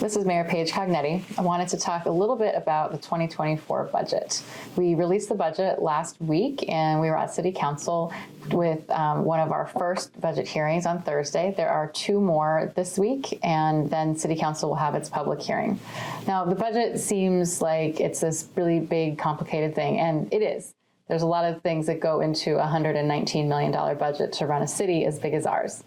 This is Mayor Paige Cognetti. I wanted to talk a little bit about the 2024 budget. We released the budget last week, and we were at City Council with one of our first budget hearings on Thursday. There are two more this week, and then City Council will have its public hearing. Now, the budget seems like it's this really big, complicated thing, and it is. There's a lot of things that go into a $119 million budget to run a city as big as ours.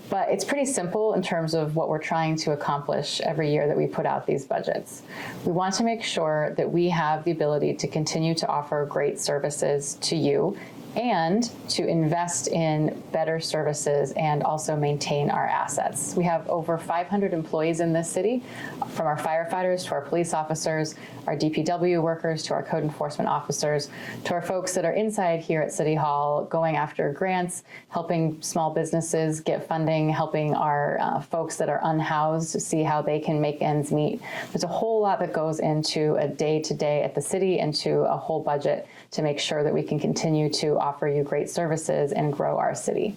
But it's pretty simple in terms of what we're trying to accomplish every year that we put out these budgets. We want to make sure that we have the ability to continue to offer great services to you and to invest in better services and also maintain our assets. We have over 500 employees in this city, from our firefighters to our police officers, our DPW workers to our code enforcement officers, to our folks that are inside here at City Hall going after grants, helping small businesses get funding, helping our folks that are unhoused to see how they can make ends meet. There's a whole lot that goes into a day-to-day at the city and to a whole budget to make sure that we can continue to offer you great services and grow our city.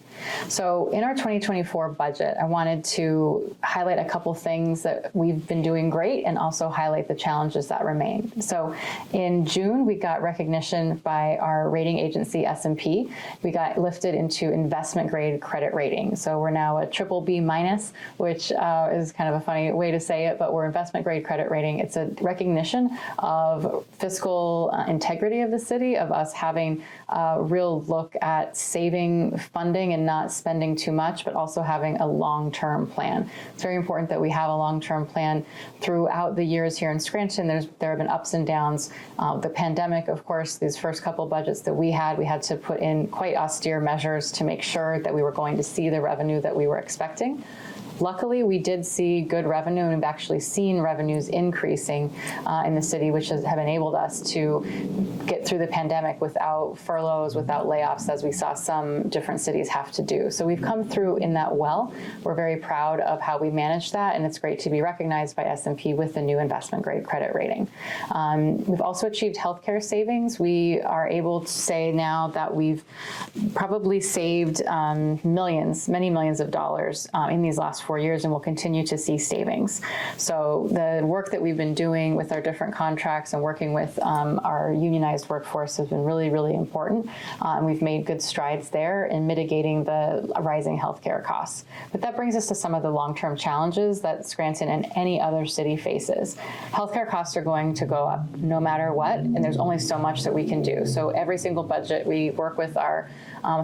So in our 2024 budget, I wanted to highlight a couple things that we've been doing great and also highlight the challenges that remain. So in June, we got recognition by our rating agency, S&P. We got lifted into investment grade credit rating. So we're now a BBB-, which is kind of a funny way to say it, but we're investment grade credit rating. It's a recognition of fiscal integrity of the city, of us having a real look at saving funding and not spending too much, but also having a long-term plan. It's very important that we have a long-term plan throughout the years here in Scranton. There have been ups and downs. The pandemic, of course, these first couple budgets that we had to put in quite austere measures to make sure that we were going to see the revenue that we were expecting. Luckily, we did see good revenue, and we've actually seen revenues increasing in the city, which have enabled us to get through the pandemic without furloughs, without layoffs, as we saw some different cities have to do. So we've come through in that well. We're very proud of how we managed that, and it's great to be recognized by S&P with the new investment grade credit rating. We've also achieved healthcare savings. We are able to say now that we've probably saved millions, many millions of dollars in these last 4 years, and we'll continue to see savings. So the work that we've been doing with our different contracts and working with our unionized workforce has been really, really important. And we've made good strides there in mitigating the rising healthcare costs. But that brings us to some of the long-term challenges that Scranton and any other city faces. Healthcare costs are going to go up no matter what, and there's only so much that we can do. So every single budget, we work with our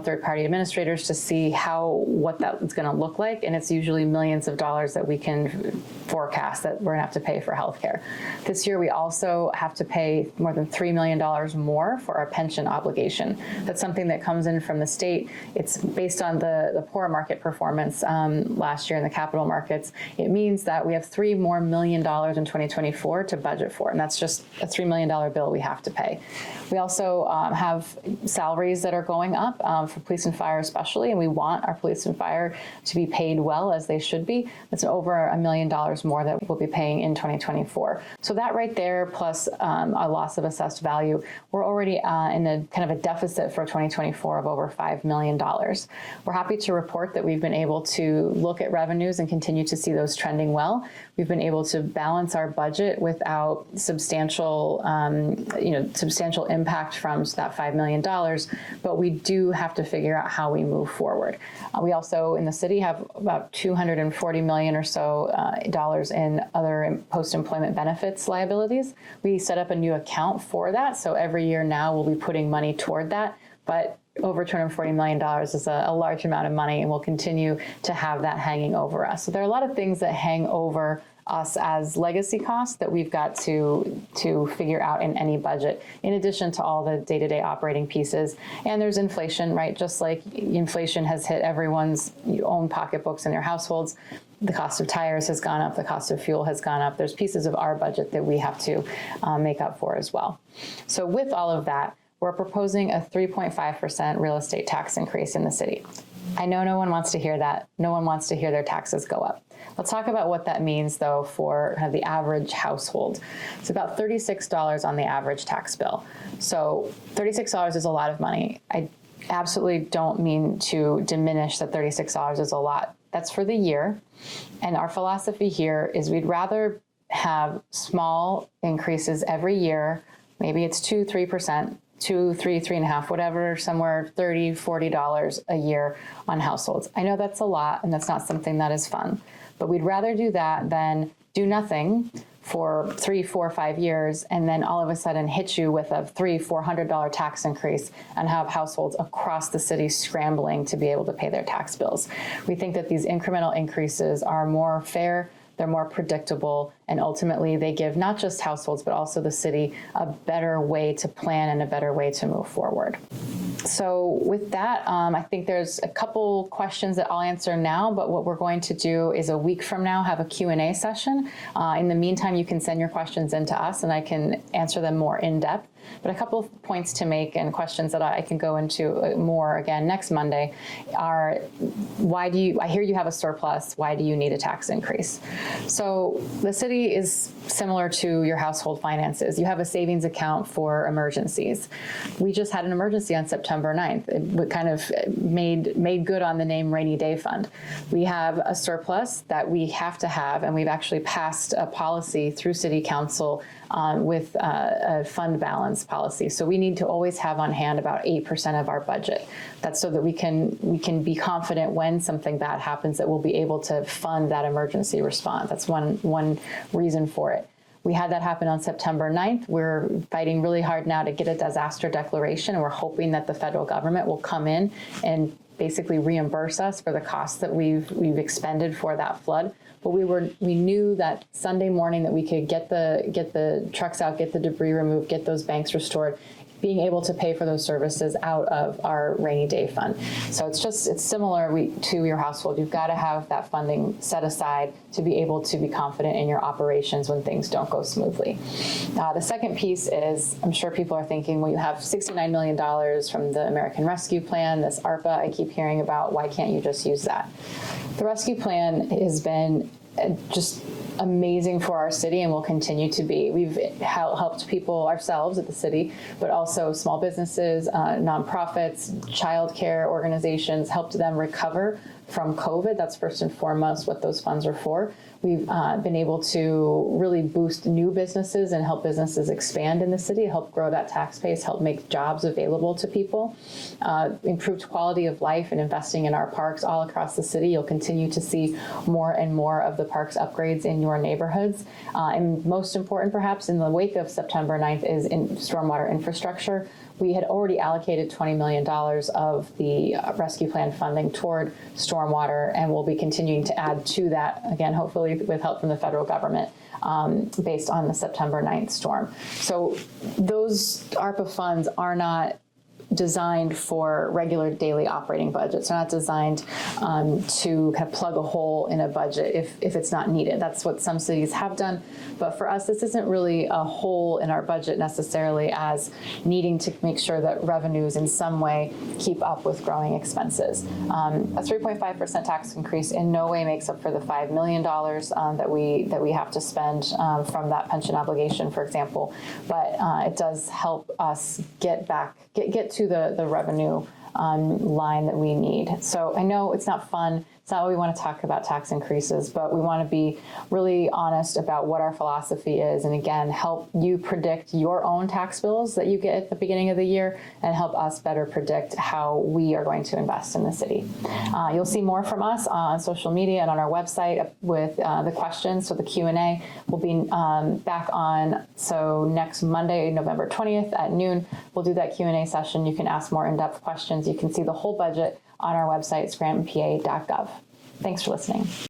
third-party administrators to see what that's going to look like, and it's usually millions of dollars that we can forecast that we're going to have to pay for healthcare. This year, we also have to pay more than $3 million more for our pension obligation. That's something that comes in from the state. It's based on the poor market performance last year in the capital markets. It means that we have $3 million more in 2024 to budget for, and that's just a $3 million bill we have to pay. We also have salaries that are going up for police and fire especially, and we want our police and fire to be paid well as they should be. That's over $1 million more that we'll be paying in 2024. So that right there, plus a loss of assessed value, we're already in a kind of a deficit for 2024 of over $5 million. We're happy to report that we've been able to look at revenues and continue to see those trending well. We've been able to balance our budget without substantial impact from that $5 million, but we do have to figure out how we move forward. We also, in the city, have about $240 million or so dollars in other post-employment benefits liabilities. We set up a new account for that, so every year now we'll be putting money toward that, but over $240 million is a large amount of money, and we'll continue to have that hanging over us. So there are a lot of things that hang over us as legacy costs that we've got to figure out in any budget, in addition to all the day-to-day operating pieces. And there's inflation, right? Just like inflation has hit everyone's own pocketbooks in their households. The cost of tires has gone up, the cost of fuel has gone up. There's pieces of our budget that we have to make up for as well. So with all of that, we're proposing a 3.5% real estate tax increase in the city. I know no one wants to hear that. No one wants to hear their taxes go up. Let's talk about what that means, though, for kind of the average household. It's about $36 on the average tax bill. So $36 is a lot of money. I absolutely don't mean to diminish that $36 is a lot That's for the year. And our philosophy here is we'd rather have small increases every year. Maybe it's 2-3%, 2, 3, 3.5, whatever, somewhere $30, $40 a year on households. I know that's a lot, and that's not something that is fun, but we'd rather do that than do nothing for 3, 4, 5 years, and then all of a sudden hit you with a $300, $400 tax increase and have households across the city scrambling to be able to pay their tax bills. We think that these incremental increases are more fair, they're more predictable, and ultimately they give not just households, but also the city a better way to plan and a better way to move forward. So with that, I think there's a couple questions that I'll answer now, but what we're going to do is a week from now have a Q&A session. In the meantime, you can send your questions in to us and I can answer them more in depth. But a couple of points to make and questions that I can go into more again next Monday are, I hear you have a surplus, why do you need a tax increase? So the city is similar to your household finances. You have a savings account for emergencies. We just had an emergency on September 9th. It kind of made good on the name Rainy Day Fund. We have a surplus that we have to have, and we've actually passed a policy through City Council with a fund balance policy. So we need to always have on hand about 8% of our budget. That's so that we can be confident when something bad happens that we'll be able to fund that emergency response. That's one reason for it. We had that happen on September 9th. We're fighting really hard now to get a disaster declaration, and we're hoping that the federal government will come in and basically reimburse us for the costs that we've expended for that flood. But we knew that Sunday morning that we could get the trucks out, get the debris removed, get those banks restored, being able to pay for those services out of our rainy day fund. So it's similar to your household. You've got to have that funding set aside to be able to be confident in your operations when things don't go smoothly. The second piece is, I'm sure people are thinking, well, you have $69 million from the American Rescue Plan, this ARPA I keep hearing about, why can't you just use that? The rescue plan has been just amazing for our city and will continue to be. We've helped people ourselves at the city, but also small businesses, nonprofits, childcare organizations, helped them recover from COVID. That's first and foremost what those funds are for. We've been able to really boost new businesses and help businesses expand in the city, help grow that tax base, help make jobs available to people, improved quality of life, and investing in our parks all across the city. You'll continue to see more and more of the parks upgrades in your neighborhoods. And most important, perhaps, in the wake of September 9th is in stormwater infrastructure. We had already allocated $20 million of the rescue plan funding toward stormwater, and we'll be continuing to add to that, again, hopefully with help from the federal government, based on the September 9th storm. So those ARPA funds are not designed for regular daily operating budgets. They're not designed to kind of plug a hole in a budget if it's not needed. That's what some cities have done. But for us, this isn't really a hole in our budget necessarily as needing to make sure that revenues in some way keep up with growing expenses. A 3.5% tax increase in no way makes up for the $5 million that we have to spend from that pension obligation, for example. But it does help us get to the revenue line that we need. So I know it's not fun. It's not what we want to talk about, tax increases, but we want to be really honest about what our philosophy is. And again, help you predict your own tax bills that you get at the beginning of the year and help us better predict how we are going to invest in the city. You'll see more from us on social media and on our website with the questions. So the Q&A will be back on. So next Monday, November 20th at noon, we'll do that Q&A session. You can ask more in-depth questions. You can see the whole budget on our website, scrantonpa.gov. Thanks for listening.